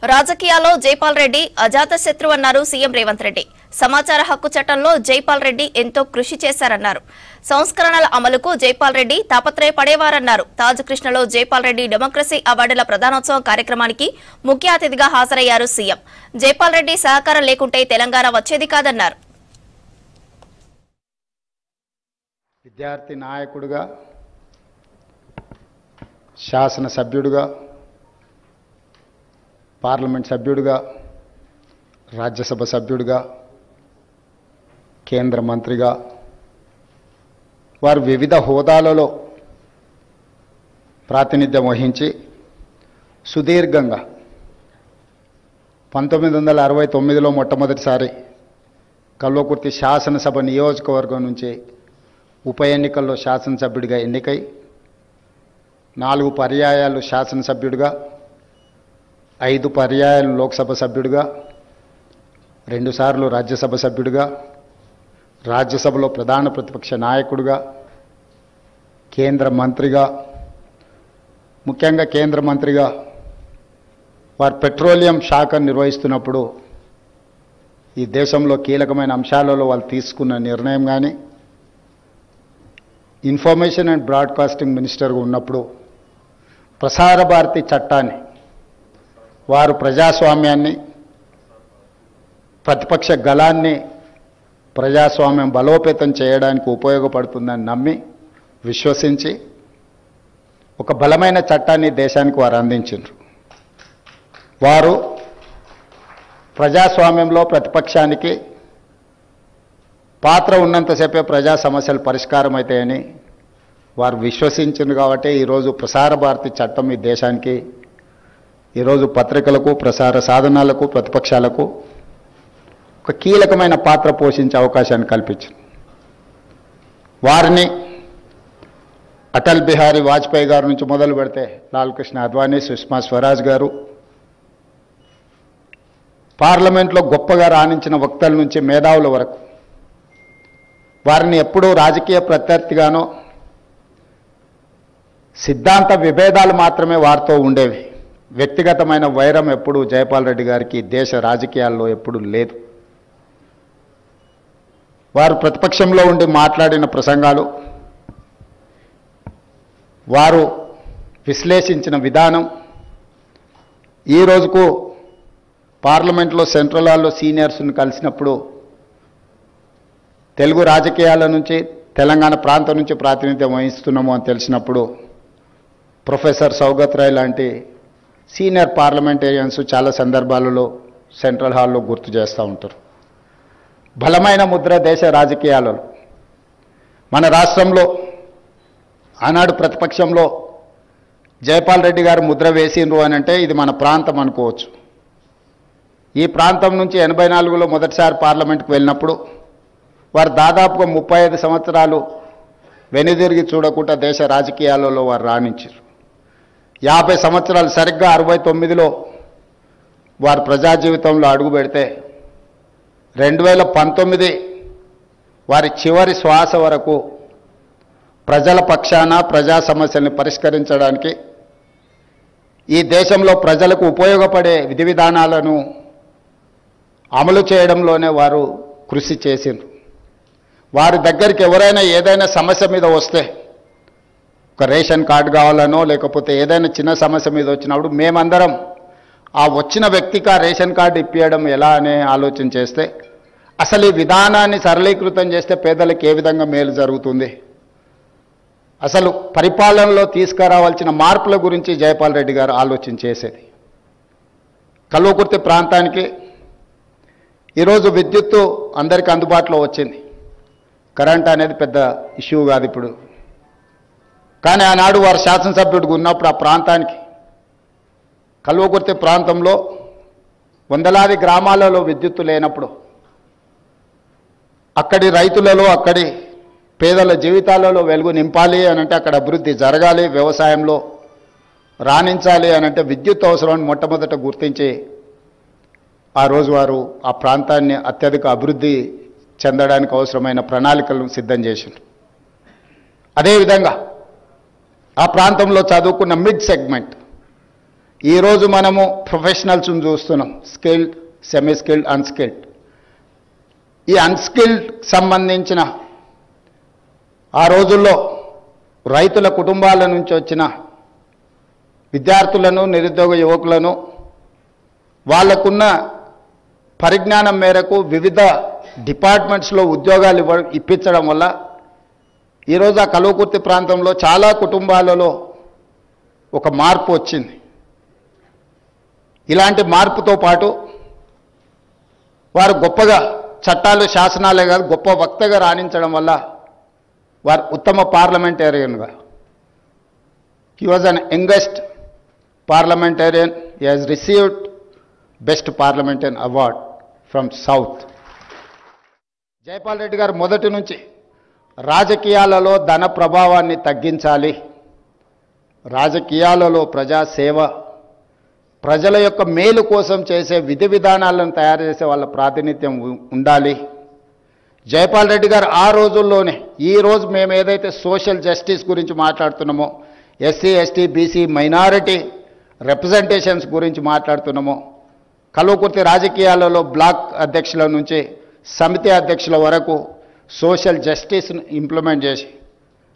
రాజకీయాల్లో జైపాల్ రెడ్డి అజాత శత్రువు అన్నారు సీఎం రేవంత్ రెడ్డి. సమాచార హక్కు చట్టంలో జైపాల్ రెడ్డి ఎంతో కృషి చేశారన్నారు. సంస్కరణల అమలుకు జైపాల్ రెడ్డి తాపత్రయపడేవారన్నారు. తాజ్ కృష్ణలో జైపాల్ రెడ్డి డెమోక్రసీ అవార్డుల ప్రదానోత్సవం కార్యక్రమానికి ముఖ్య అతిథిగా హాజరయ్యారు సీఎం. జైపాల్ రెడ్డి సహకారం లేకుంటే తెలంగాణ వచ్చేది కాదన్నారు. విద్యార్థి నాయకుడిగా, శాసన సభ్యుడిగా, పార్లమెంట్ సభ్యుడిగా, రాజ్యసభ సభ్యుడిగా, కేంద్ర మంత్రిగా వారు వివిధ హోదాలలో ప్రాతినిధ్యం వహించి సుదీర్ఘంగా 1969లో మొట్టమొదటిసారి కల్వకుర్తి శాసనసభ నియోజకవర్గం నుంచి ఉప ఎన్నికల్లో శాసనసభ్యుడిగా ఎన్నికై 4 పర్యాయాలు శాసనసభ్యుడిగా, 5 పర్యాయాలు లోక్సభ సభ్యుడిగా, 2 సార్లు రాజ్యసభ సభ్యుడిగా, రాజ్యసభలో ప్రధాన ప్రతిపక్ష నాయకుడిగా, కేంద్ర మంత్రిగా, ముఖ్యంగా కేంద్ర మంత్రిగా వారు పెట్రోలియం శాఖను నిర్వహిస్తున్నప్పుడు ఈ దేశంలో కీలకమైన అంశాలలో వాళ్ళు తీసుకున్న నిర్ణయం కానీ, ఇన్ఫర్మేషన్ అండ్ బ్రాడ్కాస్టింగ్ మినిస్టర్గా ఉన్నప్పుడు ప్రసార భారతి చట్టాన్ని వారు ప్రజాస్వామ్యాన్ని, ప్రతిపక్ష గళాన్ని ప్రజాస్వామ్యం బలోపేతం చేయడానికి ఉపయోగపడుతుందని నమ్మి విశ్వసించి ఒక బలమైన చట్టాన్ని దేశానికి వారు అందించారు. వారు ప్రజాస్వామ్యంలో ప్రతిపక్షానికి పాత్ర ఉన్నంతసేపే ప్రజా సమస్యలు పరిష్కారం అవుతాయని వారు విశ్వసించారు. కాబట్టి ఈరోజు ప్రసార భారతి చట్టం ఈ దేశానికి, ఈరోజు పత్రికలకు, ప్రసార సాధనాలకు, ప్రతిపక్షాలకు ఒక కీలకమైన పాత్ర పోషించే అవకాశాన్ని కల్పించింది. వారిని అటల్ బిహారీ వాజ్పేయి గారి నుంచి మొదలు పెడితే లాల్ కృష్ణ అద్వానీ, సుష్మా స్వరాజ్ గారు, పార్లమెంట్లో గొప్పగా రాణించిన వక్తల నుంచి మేధావుల వరకు వారిని ఎప్పుడూ రాజకీయ ప్రత్యర్థిగానో, సిద్ధాంత విభేదాలు మాత్రమే వారితో ఉండేవి. వ్యక్తిగతమైన వైరం ఎప్పుడూ జైపాల్ రెడ్డి గారికి దేశ రాజకీయాల్లో ఎప్పుడూ లేదు. వారు ప్రతిపక్షంలో ఉండి మాట్లాడిన ప్రసంగాలు, వారు విశ్లేషించిన విధానం ఈ రోజుకు పార్లమెంట్లో సెంట్రల్ హాల్లో సీనియర్స్ని కలిసినప్పుడు తెలుగు రాజకీయాల నుంచి, తెలంగాణ ప్రాంతం నుంచి ప్రాతినిధ్యం వహిస్తున్నాము అని తెలిసినప్పుడు ప్రొఫెసర్ సౌగత్ రాయ్ లాంటి సీనియర్ పార్లమెంటేరియన్స్ చాలా సందర్భాలలో సెంట్రల్ హాల్లో గుర్తు చేస్తూ ఉంటారు. బలమైన ముద్ర దేశ రాజకీయాలలో. మన రాష్ట్రంలో ఆనాడు ప్రతిపక్షంలో జైపాల్ రెడ్డి గారు ముద్ర వేసిండ్రు అని అంటే ఇది మన ప్రాంతం అనుకోవచ్చు. ఈ ప్రాంతం నుంచి 84లో మొదటిసారి పార్లమెంట్కి వెళ్ళినప్పుడు వారు దాదాపుగా 35 సంవత్సరాలు వెనుదిరిగి చూడకుండా దేశ రాజకీయాలలో వారు రాణించారు. 50 సంవత్సరాలు సరిగ్గా 69లో వారు ప్రజా జీవితంలో అడుగు పెడితే 2019 వారి చివరి శ్వాస వరకు ప్రజల పక్షాన ప్రజా సమస్యల్ని పరిష్కరించడానికి, ఈ దేశంలో ప్రజలకు ఉపయోగపడే విధి విధానాలను అమలు చేయడంలోనే వారు కృషి చేసిండ్రు. వారి దగ్గరికి ఎవరైనా ఏదైనా సమస్య మీద వస్తే, ఒక రేషన్ కార్డు కావాలనో లేకపోతే ఏదైనా చిన్న సమస్య మీద వచ్చినప్పుడు మేమందరం ఆ వచ్చిన వ్యక్తికి ఆ రేషన్ కార్డు ఇప్పించడం ఎలా అనే ఆలోచన చేస్తే, అసలు ఈ విధానాన్ని సరళీకృతం చేస్తే పేదలకు ఏ విధంగా మేలు జరుగుతుంది, అసలు పరిపాలనలో తీసుకురావాల్సిన మార్పుల గురించి జైపాల్ రెడ్డి గారు ఆలోచన చేసేది. కల్వకుర్తి ప్రాంతానికి ఈరోజు విద్యుత్తు అందరికీ అందుబాటులో వచ్చింది. కరెంట్ అనేది పెద్ద ఇష్యూ కాదు ఇప్పుడు. కానీ ఆనాడు వారు శాసనసభ్యుడిగా ఉన్నప్పుడు ఆ ప్రాంతానికి, కల్వకుర్తి ప్రాంతంలో వందలాది గ్రామాలలో విద్యుత్తు లేనప్పుడు అక్కడి రైతులలో, అక్కడి పేదల జీవితాలలో వెలుగు నింపాలి అనంటే, అక్కడ అభివృద్ధి జరగాలి, వ్యవసాయంలో రాణించాలి అనంటే విద్యుత్ అవసరాన్ని మొట్టమొదట గుర్తించి ఆ రోజు వారు ఆ ప్రాంతాన్ని అత్యధిక అభివృద్ధి చెందడానికి అవసరమైన ప్రణాళికలను సిద్ధం చేశారు. అదేవిధంగా ఆ ప్రాంతంలో చదువుకున్న మిడ్ సెగ్మెంట్ ఈరోజు మనము ప్రొఫెషనల్స్ని చూస్తున్నాం, స్కిల్డ్, సెమీ స్కిల్డ్, అన్స్కిల్డ్. ఈ అన్స్కిల్డ్ సంబంధించిన ఆ రోజుల్లో రైతుల కుటుంబాల నుంచి వచ్చిన విద్యార్థులను, నిరుద్యోగ యువకులను వాళ్ళకున్న పరిజ్ఞానం మేరకు వివిధ డిపార్ట్మెంట్స్లో ఉద్యోగాలు ఇప్పించడం వల్ల ఈరోజు ఆ కల్వకుర్తి ప్రాంతంలో చాలా కుటుంబాలలో ఒక మార్పు వచ్చింది. ఇలాంటి మార్పుతో పాటు వారు గొప్పగా చట్టాలు, శాసనాలే కాదు గొప్ప వక్తగా రాణించడం వల్ల వారు ఉత్తమ పార్లమెంటేరియన్గా, he was an youngest parliamentarian, he has received best parliamentarian award from South. Jaipal Reddy గారు మొదటి నుంచి రాజకీయాలలో ధన ప్రభావాన్ని తగ్గించాలి, రాజకీయాలలో ప్రజాసేవ, ప్రజల యొక్క మేలు కోసం చేసే విధి విధానాలను తయారు చేసే వాళ్ళ ప్రాతినిధ్యం ఉండాలి. జైపాల్ రెడ్డి గారు ఆ రోజుల్లోనే, ఈరోజు మేము ఏదైతే సోషల్ జస్టిస్ గురించి మాట్లాడుతున్నామో, SC, ST, BC, minority representations గురించి మాట్లాడుతున్నామో, కల్వకుర్తి రాజకీయాలలో బ్లాక్ అధ్యక్షుల నుంచి సమితి అధ్యక్షుల వరకు సోషల్ జస్టిస్ను ఇంప్లిమెంట్ చేసి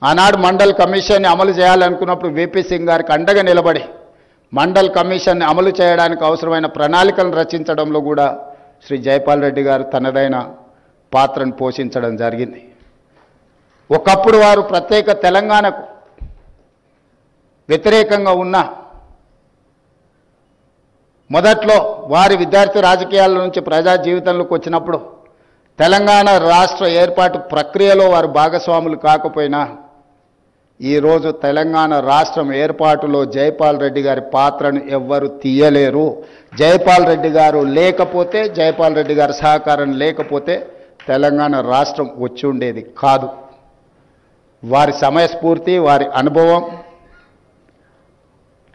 ఆనాడు మండల్ కమిషన్ని అమలు చేయాలనుకున్నప్పుడు విపి సింగ్ గారికి అండగా నిలబడి మండల్ కమిషన్ని అమలు చేయడానికి అవసరమైన ప్రణాళికలను రచించడంలో కూడా శ్రీ జైపాల్ రెడ్డి గారు తనదైన పాత్రను పోషించడం జరిగింది. ఒకప్పుడు వారు ప్రత్యేక తెలంగాణకు వ్యతిరేకంగా ఉన్న మొదట్లో వారి విద్యార్థి రాజకీయాల నుంచి ప్రజా జీవితంలోకి వచ్చినప్పుడు తెలంగాణ రాష్ట్ర ఏర్పాటు ప్రక్రియలో వారు భాగస్వాములు కాకపోయినా ఈరోజు తెలంగాణ రాష్ట్రం ఏర్పాటులో జైపాల్ రెడ్డి గారి పాత్రను ఎవ్వరు తీయలేరు. జైపాల్ రెడ్డి గారు లేకపోతే, జైపాల్ రెడ్డి గారి సహకారం లేకపోతే తెలంగాణ రాష్ట్రం వచ్చి ఉండేది కాదు. వారి సమయస్ఫూర్తి, వారి అనుభవం,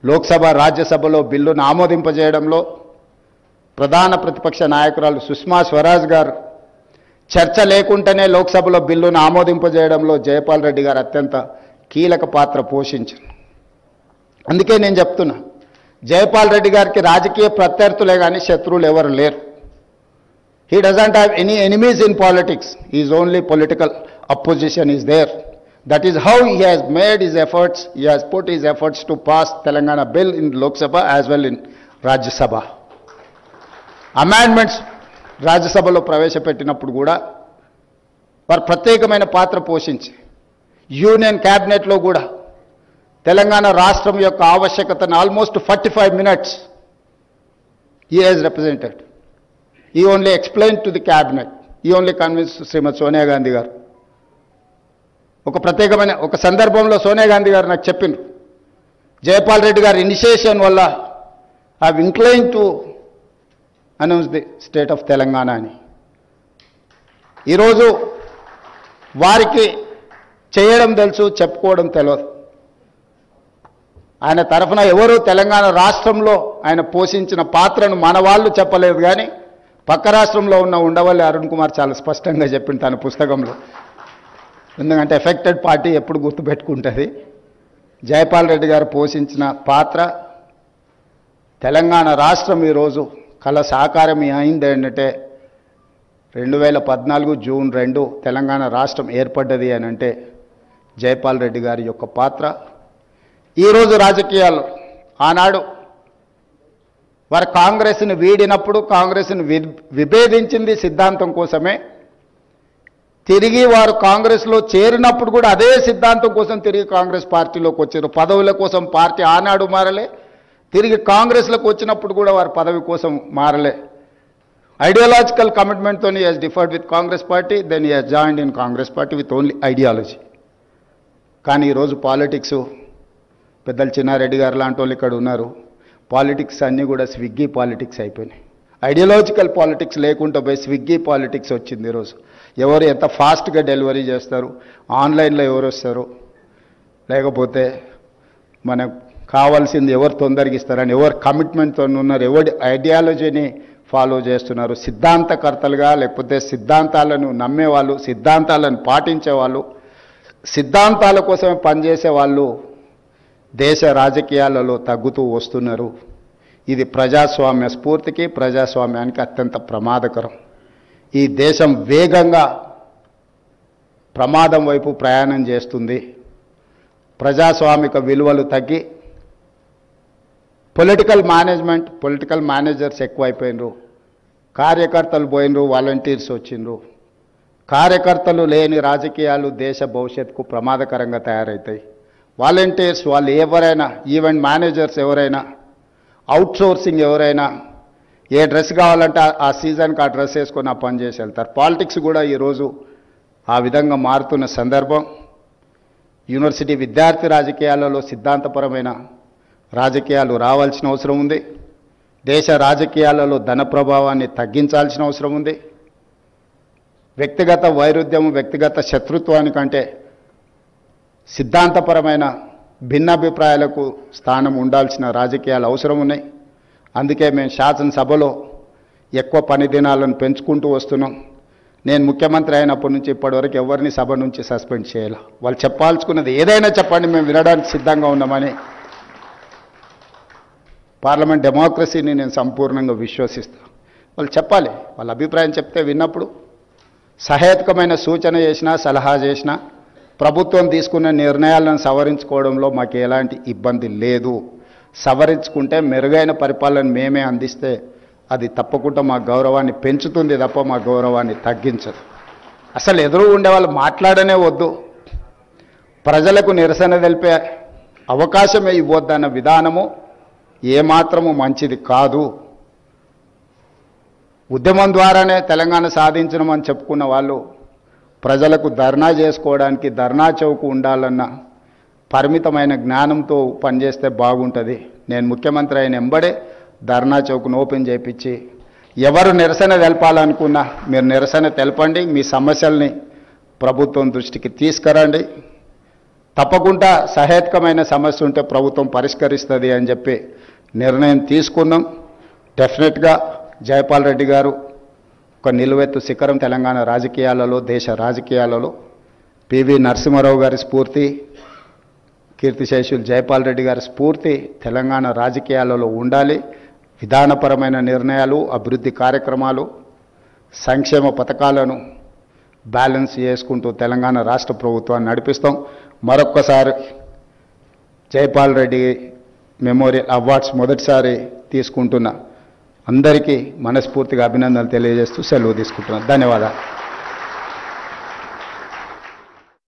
లోక్సభ, రాజ్యసభలో బిల్లును ఆమోదింపజేయడంలో ప్రధాన ప్రతిపక్ష నాయకురాలు సుష్మా స్వరాజ్ గారు చర్చ లేకుండానే లోక్సభలో బిల్లును ఆమోదింపజేయడంలో జైపాల్ రెడ్డి గారు అత్యంత కీలక పాత్ర పోషించారు. అందుకే నేను చెప్తున్నా, జైపాల్ రెడ్డి గారికి రాజకీయ ప్రత్యర్థులే కానీ శత్రువులు ఎవరు లేరు. He doesn't have any enemies in politics, is only political opposition is there. That is how he has made his efforts, he has put his efforts to pass Telangana bill in Lok Sabha as well in Rajya Sabha. Amendments Rajya Sabhalo ప్రవేశపెట్టినప్పుడు కూడా వారు ప్రత్యేకమైన పాత్ర పోషించి union క్యాబినెట్లో కూడా తెలంగాణ రాష్ట్రం యొక్క ఆవశ్యకతను almost 45 minutes he has represented. He only explained to the cabinet, he only convinced శ్రీమతి సోనియా గాంధీ గారు. ఒక ప్రత్యేకమైన ఒక సందర్భంలో సోనియా గాంధీ గారు నాకు చెప్పిండ్రు, జైపాల్ రెడ్డి గారి ఇనిషియేషన్ వల్ల I have inclined to announce the state of Telangana అని. ఈరోజు వారికి చేయడం తెలుసు, చెప్పుకోవడం తెలియదు. ఆయన తరఫున ఎవరు తెలంగాణ రాష్ట్రంలో ఆయన పోషించిన పాత్రను మన వాళ్ళు చెప్పలేదు, కానీ పక్క రాష్ట్రంలో ఉన్న ఉండవల్లి అరుణ్ కుమార్ చాలా స్పష్టంగా చెప్పింది తన పుస్తకంలో. ఎందుకంటే ఎఫెక్టెడ్ పార్టీ ఎప్పుడు గుర్తుపెట్టుకుంటుంది. జైపాల్ రెడ్డి గారు పోషించిన పాత్ర, తెలంగాణ రాష్ట్రం ఈరోజు కళ సాకారం అయింది ఏంటంటే 2014 జూన్ 2 తెలంగాణ రాష్ట్రం ఏర్పడ్డది అని అంటే జైపాల్ రెడ్డి గారి యొక్క పాత్ర. ఈరోజు రాజకీయాల్లో ఆనాడు వారు కాంగ్రెస్ని వీడినప్పుడు కాంగ్రెస్ని విభేదించింది సిద్ధాంతం కోసమే. తిరిగి వారు కాంగ్రెస్లో చేరినప్పుడు కూడా అదే సిద్ధాంతం కోసం తిరిగి కాంగ్రెస్ పార్టీలోకి వచ్చారు. పదవుల కోసం పార్టీ ఆనాడు మారలే, తిరిగి కాంగ్రెస్లోకి వచ్చినప్పుడు కూడా వారు పదవి కోసం మారలే. ఐడియాలజికల్ కమిట్మెంట్తో he has differed with Congress party, then he has joined in Congress party with only ideology. కానీ ఈరోజు పాలిటిక్స్, పెద్దలు చిన్నారెడ్డి గారు లాంటి వాళ్ళు ఇక్కడ ఉన్నారు, పాలిటిక్స్ అన్నీ కూడా స్విగ్గీ పాలిటిక్స్ అయిపోయినాయి. ఐడియాలజికల్ పాలిటిక్స్ లేకుండా పోయి స్విగ్గీ పాలిటిక్స్ వచ్చింది. ఈరోజు ఎవరు ఎంత ఫాస్ట్గా డెలివరీ చేస్తారు, ఆన్లైన్లో ఎవరు వస్తారు, లేకపోతే మనకు కావాల్సింది ఎవరు తొందరగా ఇస్తారని, ఎవరు కమిట్మెంట్తో ఉన్నారు, ఎవరి ఐడియాలజీని ఫాలో చేస్తున్నారు, సిద్ధాంతకర్తలుగా లేకపోతే సిద్ధాంతాలను నమ్మేవాళ్ళు, సిద్ధాంతాలను పాటించేవాళ్ళు, సిద్ధాంతాల కోసమే పనిచేసే వాళ్ళు దేశ రాజకీయాలలో తగ్గుతూ వస్తున్నారు. ఇది ప్రజాస్వామ్య స్ఫూర్తికి ప్రజాస్వామ్యానికి అత్యంత ప్రమాదకరం. ఈ దేశం వేగంగా ప్రమాదం వైపు ప్రయాణం చేస్తుంది. ప్రజాస్వామిక విలువలు తగ్గి పొలిటికల్ మేనేజర్స్ ఎక్కువైపోయినరు, కార్యకర్తలు పోయినరు, వాలంటీర్స్ వచ్చిండ్రు. కార్యకర్తలు లేని రాజకీయాలు దేశ భవిష్యత్తుకు ప్రమాదకరంగా తయారవుతాయి. వాలంటీర్స్ వాళ్ళు ఎవరైనా, ఈవెంట్ మేనేజర్స్ ఎవరైనా, అవుట్సోర్సింగ్ ఎవరైనా ఏ డ్రెస్ కావాలంటే ఆ సీజన్కి ఆ డ్రెస్ వేసుకొని ఆ పని చేసి వెళ్తారు. పాలిటిక్స్ కూడా ఈరోజు ఆ విధంగా మారుతున్న సందర్భం. యూనివర్సిటీ విద్యార్థి రాజకీయాలలో సిద్ధాంతపరమైన రాజకీయాలు రావాల్సిన అవసరం ఉంది. దేశ రాజకీయాలలో ధన ప్రభావాన్ని తగ్గించాల్సిన అవసరం ఉంది. వ్యక్తిగత వైరుధ్యం, వ్యక్తిగత శత్రుత్వానికంటే సిద్ధాంతపరమైన భిన్నాభిప్రాయాలకు స్థానం ఉండాల్సిన రాజకీయాలు అవసరం ఉన్నాయి. అందుకే మేము శాసనసభలో ఎక్కువ పని దినాలను పెంచుకుంటూ వస్తున్నాం. నేను ముఖ్యమంత్రి అయినప్పటి నుంచి ఇప్పటివరకు ఎవరిని సభ నుంచి సస్పెండ్ చేయాలి. వాళ్ళు చెప్పాల్సుకున్నది ఏదైనా చెప్పండి, మేము వినడానికి సిద్ధంగా ఉన్నామని. పార్లమెంట్ డెమోక్రసీని నేను సంపూర్ణంగా విశ్వసిస్తాను. వాళ్ళు చెప్పాలి, వాళ్ళ అభిప్రాయం చెప్తే విన్నప్పుడు సహేతుకమైన సూచన చేసినా సలహా చేసినా ప్రభుత్వం తీసుకున్న నిర్ణయాలను సవరించుకోవడంలో మాకు ఎలాంటి ఇబ్బంది లేదు. సవరించుకుంటే మెరుగైన పరిపాలన మేమే అందిస్తే అది తప్పకుండా మా గౌరవాన్ని పెంచుతుంది తప్ప మా గౌరవాన్ని తగ్గించదు. అసలు ఎదురు ఉండే వాళ్ళు మాట్లాడనే వద్దు, ప్రజలకు నిరసన తెలిపే అవకాశమే ఇవ్వద్దన్న విధానము ఏమాత్రము మంచిది కాదు. ఉద్యమం ద్వారానే తెలంగాణ సాధించడమని చెప్పుకున్న వాళ్ళు ప్రజలకు ధర్నా చేసుకోవడానికి ధర్నా చౌక్ ఉండాలన్న పరిమితమైన జ్ఞానంతో పనిచేస్తే బాగుంటుంది. నేను ముఖ్యమంత్రి అయిన ఎంబడే ధర్నా చౌక్ను ఓపెన్ చేయించి ఎవరు నిరసన తెలపాలనుకున్నా మీరు నిరసన తెలపండి, మీ సమస్యల్ని ప్రభుత్వం దృష్టికి తీసుకురండి. తప్పకుండా సహేతుకమైన సమస్య ఉంటే ప్రభుత్వం పరిష్కరిస్తుంది అని చెప్పి నిర్ణయం తీసుకున్నాం. డెఫినెట్గా జైపాల్ రెడ్డి గారు ఒక నిలువెత్తు శిఖరం తెలంగాణ రాజకీయాలలో, దేశ రాజకీయాలలో. పివి నరసింహారావు గారి స్ఫూర్తి, కీర్తిశేషులు జైపాల్ రెడ్డి గారి స్ఫూర్తి తెలంగాణ రాజకీయాలలో ఉండాలి. విధానపరమైన నిర్ణయాలు, అభివృద్ధి కార్యక్రమాలు, సంక్షేమ పథకాలను బ్యాలెన్స్ చేసుకుంటూ తెలంగాణ రాష్ట్ర ప్రభుత్వాన్ని నడిపిస్తాం. మరొక్కసారి జైపాల్ రెడ్డి మెమోరియల్ అవార్డ్స్ మొదటిసారి తీసుకుంటున్న అందరికీ మనస్ఫూర్తిగా అభినందనలు తెలియజేస్తూ సెలవు తీసుకుంటున్నాను. ధన్యవాదాలు.